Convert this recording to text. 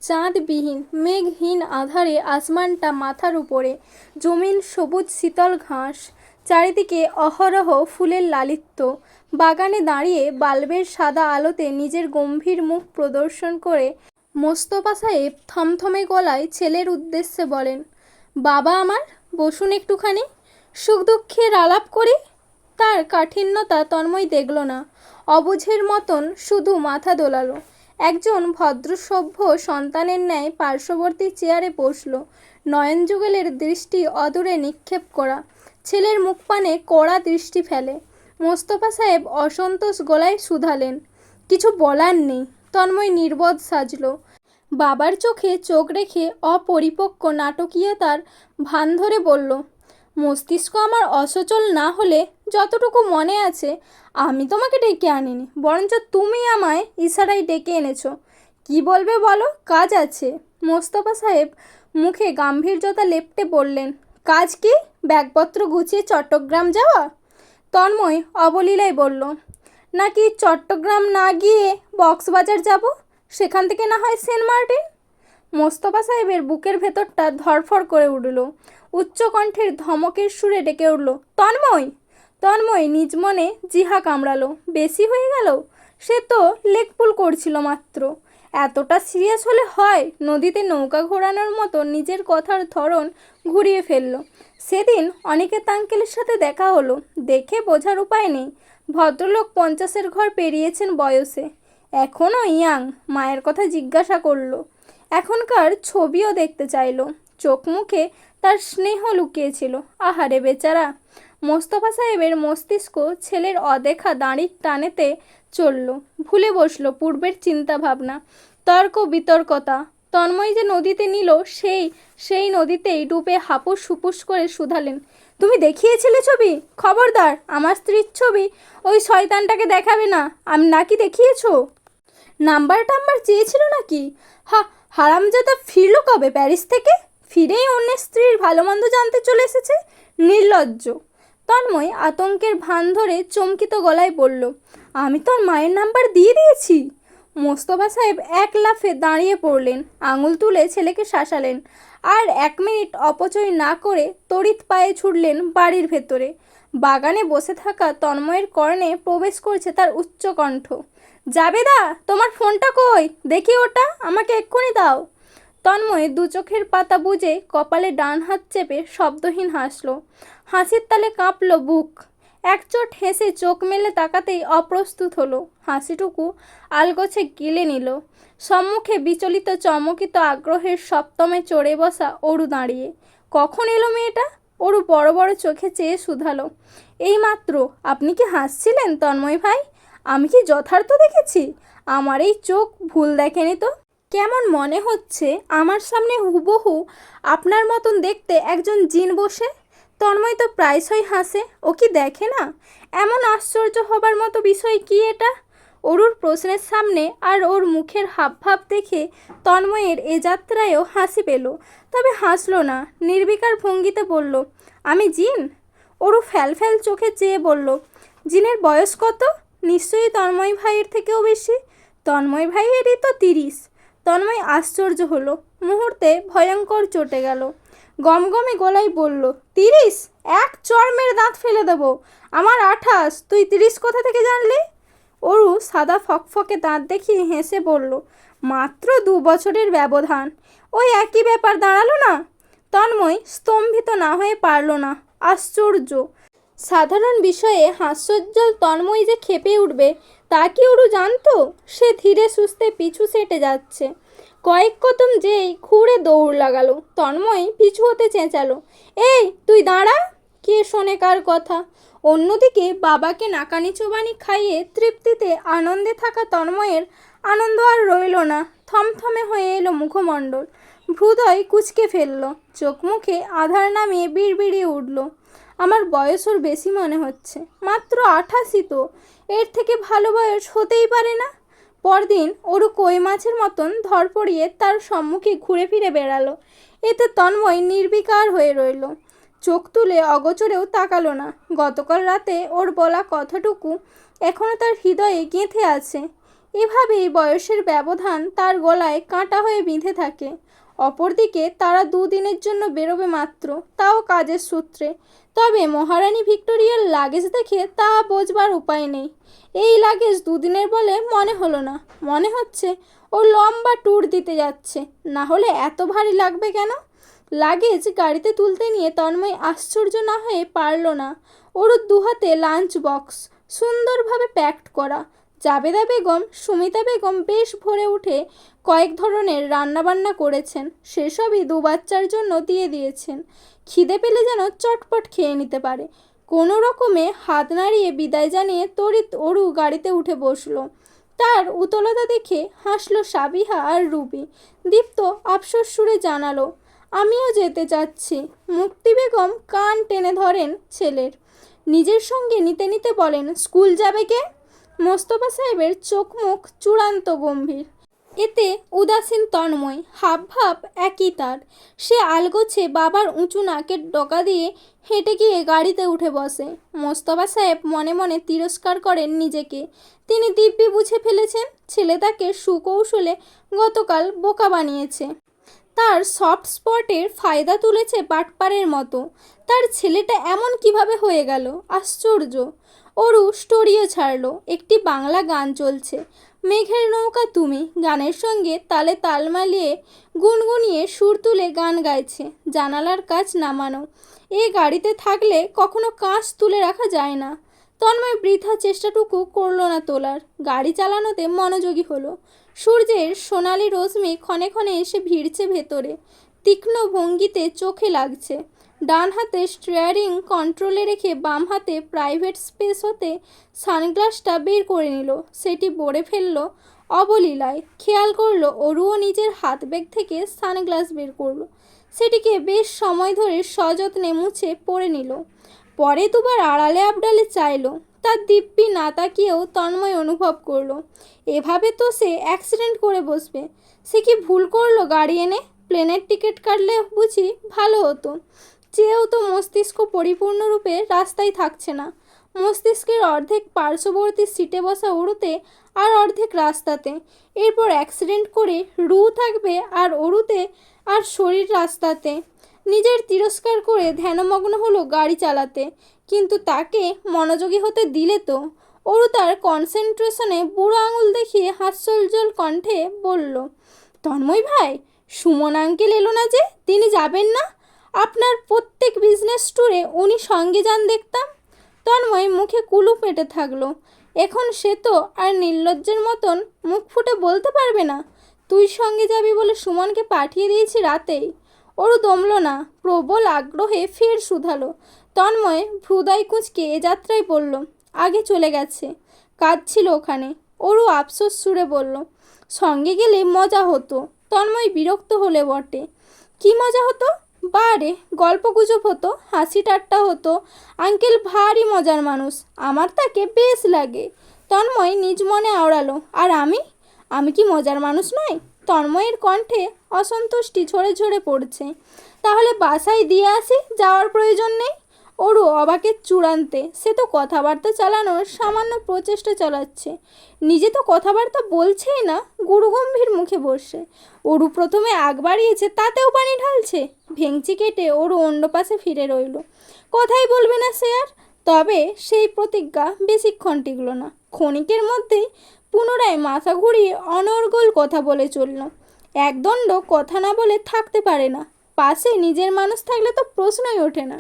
চাঁদবিহীন মেঘহীন আধারে আসমানটা মাথার উপরে, জমিন সবুজ শীতল ঘাস, চারিদিকে অহরহ ফুলের লালিত্য। বাগানে দাঁড়িয়ে বাল্বের সাদা আলোতে নিজের গম্ভীর মুখ প্রদর্শন করে মোস্তফা সাহেব থমথমে গলায় ছেলের উদ্দেশ্যে বলেন, বাবা আমার, বসুন একটুখানি, সুখ দুঃখের আলাপ করি। তার কাঠিন্যতা তন্ময় দেখল না, অবুঝের মতন শুধু মাথা দোলালো। একজন ভদ্রসভ্য সন্তানের ন্যায় পার্শ্ববর্তী চেয়ারে বসল, নয়ন যুগলের দৃষ্টি অদূরে নিক্ষেপ করা। ছেলের মুখপানে কড়া দৃষ্টি ফেলে মোস্তফা সাহেব অসন্তোষ গলায় শুধালেন, কিছু বলার নেই। তন্ময় নির্বোধ সাজল। বাবার চোখে চোখ রেখে অপরিপক্ক নাটকীয়তার ভান ধরে বলল, মস্তিষ্ক আমার অসচল না হলে যতটুকু মনে আছে আমি তোমাকে ডেকে আনিনি, বরঞ্চ তুমি আমায় ইশারায় ডেকে এনেছো। কি বলবে বলো, কাজ আছে। মোস্তফা সাহেব মুখে গাম্ভীর্যতা লেপ্টে বললেন, কাজ কি? ব্যাগপত্র গুছিয়ে চট্টগ্রাম যাওয়া? তন্ময় অবলীলায় বলল, নাকি চট্টগ্রাম না গিয়ে কক্সবাজার যাব, সেখান থেকে না হয় সেন্ট মার্টিন। মোস্তফা সাহেবের বুকের ভেতরটা ধড়ফড় করে উঠল। উচ্চকণ্ঠের ধমকের সুরে ডেকে উঠল, তন্ময়! তন্ময় নিজ মনে জিহা কামড়ালো, বেশি হয়ে গেল। সে তো লেকপুল করছিল মাত্র। এতটা সিরিয়াস হলে হয়? নদীতে নৌকা ঘোরানোর মতো নিজের কথার ধরন ঘুরিয়ে ফেলল। সেদিন অনিকেত আঙ্কেলের সাথে দেখা হলো, দেখে বোঝার উপায় নেই ভদ্রলোক 50-এর ঘর পেরিয়েছেন বয়সে, এখনও ইয়াং। মায়ের কথা জিজ্ঞাসা করলো, এখনকার ছবিও দেখতে চাইলো। চোখ মুখে তার স্নেহ লুকিয়েছিল। আহারে বেচারা! মোস্তফা সাহেবের মস্তিষ্ক ছেলের অদেখা দাঁড়ির টানেতে চলল, ভুলে বসলো পূর্বের চিন্তা ভাবনা, তর্ক বিতর্কতা। তন্ময় যে নদীতে নিল, সেই নদীতেই ডুবে হাপুস হুপুস করে শুধালেন, তুমি দেখিয়েছিলে ছবি? খবরদার আমার স্ত্রীর ছবি ওই শয়তানটাকে দেখাবে না। আমি নাকি দেখিয়েছো? নাম্বার টাম্বার চেয়েছিল নাকি? হারামজাদা ফিরল কবে প্যারিস থেকে? ফিরেই অন্যের স্ত্রীর ভালো মন্দ জানতে চলে এসেছে, নির্লজ্জ। তন্ময় আতঙ্কের ভান ধরে চমকিত গলায় বলল, আমি তোর মায়ের নাম্বার দিয়ে দিয়েছি। মোস্তফা সাহেব এক লাফে দাঁড়িয়ে পড়লেন, আঙুল তুলে ছেলেকে শাসালেন, আর 1 মিনিট অপচয় না করে তড়িৎ পায়ে ছুটলেন বাড়ির ভেতরে। বাগানে বসে থাকা তন্ময়ের কর্ণে প্রবেশ করছে তার উচ্চকণ্ঠ, জাবেদা, তোমার ফোনটা কই? দেখি ওটা, আমাকে এক্ষুনি দাও। তন্ময় দু চোখের পাতা বুজে কপালে ডান হাত চেপে শব্দহীন হাসল। হাসির তালে কাঁপল বুক। একচোট হেসে চোখ মেলে তাকাতেই অপ্রস্তুত হলো, হাসিটুকু আলগোছে গিলে নিল। সম্মুখে বিচলিত চমকিত আগ্রহের সপ্তমে চড়ে বসা অরু দাঁড়িয়ে। কখন এলো মেয়েটা? অরু বড় বড় চোখে চেয়ে শুধালো, এই মাত্র। আপনি কি হাসছিলেন তন্ময় ভাই? আমি কি যথার্থ দেখেছি? আমার এই চোখ ভুল দেখেনি তো? কেমন মনে হচ্ছে আমার সামনে হুবহু আপনার মতন দেখতে একজন জিন বসে। তন্ময় তো প্রায়শই হাসে, ও কি দেখে না? এমন আশ্চর্য হবার মতো বিষয় কি এটা? অরুর প্রশ্নের সামনে আর ওর মুখের হাবভাব দেখে তন্ময়ের এ যাত্রায়ও হাসি পেল, তবে হাসলো না। নির্বিকার ভঙ্গিতে বলল, আমি জিন? অরু ফ্যালফ্যাল চোখে চেয়ে বলল, জিনের বয়স কত? নিশ্চয়ই তন্ময় ভাইয়ের থেকেও বেশি। তন্ময় ভাইয়েরই তো 30। তন্ময় আশ্চর্য হলো, মুহূর্তে ভয়ঙ্কর চটে গেল। গমগমে গলায় বলল, 30? এক চড় মেরে দাঁত ফেলে দেবো। আমার 28, তুই 30 কোথা থেকে জানলি? অরু সাদা ফকফকে দাঁত দেখিয়ে হেসে বলল, মাত্র 2 বছরের ব্যবধান, ওই একই ব্যাপার দাঁড়ালো না? তন্ময় স্তম্ভিত না হয়ে পারল না। আশ্চর্য! সাধারণ বিষয়ে হাস্যোজ্জ্বল তন্ময় যে ক্ষেপে উঠবে তা কি অরু জানতো? সে ধীরে সুস্থে পিছু সেটে যাচ্ছে। কয়েক কদম যেই খুঁড়ে দৌড় লাগালো। তন্ময় পিছু হতে চেঁচালো, এই তুই দাঁড়া! কে শোনে কার কথা? অন্যদিকে বাবাকে নাকানি চোবানি খাইয়ে তৃপ্তিতে আনন্দে থাকা তন্ময়ের আনন্দ আর রইল না। থমথমে হয়ে এলো মুখমণ্ডল, হৃদয় কুঁচকে ফেলল, চোখ মুখে আধার নামিয়ে বিড়বিড়িয়ে উঠল, আমার বয়স ওর বেশি মনে হচ্ছে। মাত্র 88 তো, এর থেকে ভালো বয়স হতেই পারে না। পরদিন অরু কই মাছের মতন ধরপড়িয়ে তার সম্মুখে ঘুরে ফিরে বেড়ালো। এতে তন্ময় নির্বিকার হয়ে রইল, চোখ তুলে অগোচরেও তাকালো না। গতকাল রাতে ওর বলা কথাটুকু এখনো তার হৃদয়ে গেঁথে আছে। এভাবেই বয়সের ব্যবধান তার গলায় কাঁটা হয়ে বিঁধে থাকে। অপরদিকে তারা দুদিনের জন্য বেরোবে মাত্র, তাও কাজের সূত্রে। তবে মহারানী ভিক্টোরিয়ার লাগেজ দেখে তা বোঝবার উপায় নেই। এই লাগেজ দুদিনের বলে মনে হলো না, মনে হচ্ছে ও লম্বা ট্যুর দিতে যাচ্ছে। না হলে এত ভারী লাগবে কেন? লাগেজ গাড়িতে তুলতে নিয়ে তন্ময় আশ্চর্য না হয়ে পারল না। ওর দুহাতে লাঞ্চ বক্স, সুন্দরভাবে প্যাকড করা। জাবেদা বেগম, সুমিতা বেগম বেশ ভোরে উঠে কয়েক ধরনের রান্নাবান্না করেছেন, সেসবই দু বাচ্চার জন্য দিয়ে দিয়েছেন। খিদে পেলে যেন চটপট খেয়ে নিতে পারে। কোনো রকমে হাত নাড়িয়ে বিদায় জানিয়ে তড়িৎ অরু গাড়িতে উঠে বসলো। তার উতলতা দেখে হাসলো সাবিহা আর রুবি। দীপ্ত আফসোস সুরে জানালো, আমিও যেতে চাচ্ছি। মুক্তি বেগম কান টেনে ধরেন ছেলের, নিজের সঙ্গে নিতে নিতে বলেন, স্কুল যাবে কে? মোস্তফা সাহেবের চোখ মুখ চূড়ান্ত গম্ভীর। এতে উদাসীন তন্ময়, হাবভাব একই তার। সে আলগোছে বাবার উঁচু নাকের ডগা দিয়ে হেঁটে গিয়ে গাড়িতে উঠে বসে। মোস্তফা সাহেব মনে মনে তিরস্কার করেন নিজেকে। তিনি দিব্যি বুঝে ফেলেছেন ছেলে তাকে সুকৌশলে গতকাল বোকা বানিয়েছে। তার সফট স্পটের ফায়দা তুলেছে বাটপারের মতো। তার ছেলেটা এমন কিভাবে হয়ে গেল? আশ্চর্য। অরু স্টোরিও ছাড়লো। একটি বাংলা গান চলছে, মেঘের নৌকা তুমি। গানের সঙ্গে তালে তাল মালিয়ে গুনগুনিয়ে সুর তুলে গান গাইছে। জানালার কাচ নামানো। এ গাড়িতে থাকলে কখনো কাঁচ তুলে রাখা যায় না। তন্ময় বৃথা চেষ্টাটুকু করল না তোলার। গাড়ি চালানোতে মনোযোগী হলো। সূর্যের সোনালি রশ্মি ক্ষণে ক্ষণে এসে ভিড়ছে ভেতরে, তীক্ষ্ণ ভঙ্গিতে চোখে লাগছে। ডান হাতে স্টিয়ারিং কন্ট্রোলে রেখে বাম হাতে প্রাইভেট স্পেস হতে সানগ্লাসটা বের করে নিল। সেটি পরে ফেলল অবলীলায়। খেয়াল করলো অরুও নিজের হাত ব্যাগ থেকে সানগ্লাস বের করলো। সেটিকে বেশ সময় ধরে সযত্নে মুছে পরে নিল। পরে দুবার আড়ালে আবডালে চাইল। তার দিব্যি না তাকিয়েও তন্ময় অনুভব করলো, এভাবে তো সে অ্যাক্সিডেন্ট করে বসবে। সে কি ভুল করলো গাড়ি এনে? প্লেনের টিকিট কাটলে বুঝি ভালো হতো। চেয়েও তো মস্তিষ্ক পরিপূর্ণরূপে রাস্তায় থাকছে না। মস্তিষ্কের অর্ধেক পার্শ্ববর্তী সিটে বসা অরুতে, আর অর্ধেক রাস্তাতে। এরপর অ্যাক্সিডেন্ট করে রু থাকবে আর অরুতে, আর শরীর রাস্তাতে। নিজের তিরস্কার করে ধ্যানমগ্ন হলো গাড়ি চালাতে। কিন্তু তাকে মনোযোগী হতে দিলে তো? অরু তার কনসেন্ট্রেশনে বুড়ো আঙুল দেখিয়ে হাস্যোজ্জ্বল কণ্ঠে বলল, তন্ময় ভাই, সুমন আঙ্কেল এলো না যে? তিনি যাবেন না? আপনার প্রত্যেক বিজনেস ট্যুরে উনি সঙ্গে যান দেখতাম। তন্ময় মুখে কুলুপ এঁটে থাকলো। এখন সে তো আর নির্লজ্জের মতন মুখ ফুটে বলতে পারবে না, তুই সঙ্গে যাবি বলে সুমনকে পাঠিয়ে দিয়েছি রাতেই। ওরও দমল না, প্রবল আগ্রহে ফের শুধালো। তন্ময় ভ্রুদয় কুঁচকে এ যাত্রায় বলল, আগে চলে গেছে, কাজ ছিল ওখানে। ওরও আফসোস সুরে বলল, সঙ্গে গেলে মজা হতো। তন্ময় বিরক্ত হলে বটে। কি মজা হতো? বারে গল্প গুজব হতো, হাসি ঠাট্টা হতো। আঙ্কেল ভারী মজার মানুষ, আমার তাকে বেশ লাগে। তন্ময় নিজ মনে আওড়ালো, আর আমি আমি কি মজার মানুষ নই? তন্ময়ের কণ্ঠে অসন্তুষ্টি ঝরে ঝরে পড়ছে। তাহলে বাসায় দিয়ে আসি, যাওয়ার প্রয়োজন নেই? ওরও অবাকের চূড়ান্তে। সে তো কথাবার্তা চালানোর সামান্য প্রচেষ্টা চালাচ্ছে, নিজে তো কথাবার্তা বলছেই না, গুরুগম্ভীর মুখে বসে। অরু প্রথমে আগ বাড়িয়েছে, তাতেও পানি ঢালছে। ভেঙচি কেটে অরু অন্য পাশে ফিরে রইল। কথাই বলবে না সে আর। তবে সেই প্রতিজ্ঞা বেশিক্ষণ টিকল না। ক্ষণিকের মধ্যেই পুনরায় মাথা ঘুরিয়ে অনর্গল কথা বলে চলল। একদণ্ড কথা না বলে থাকতে পারে না। পাশে নিজের মানুষ থাকলে তো প্রশ্নই ওঠে না।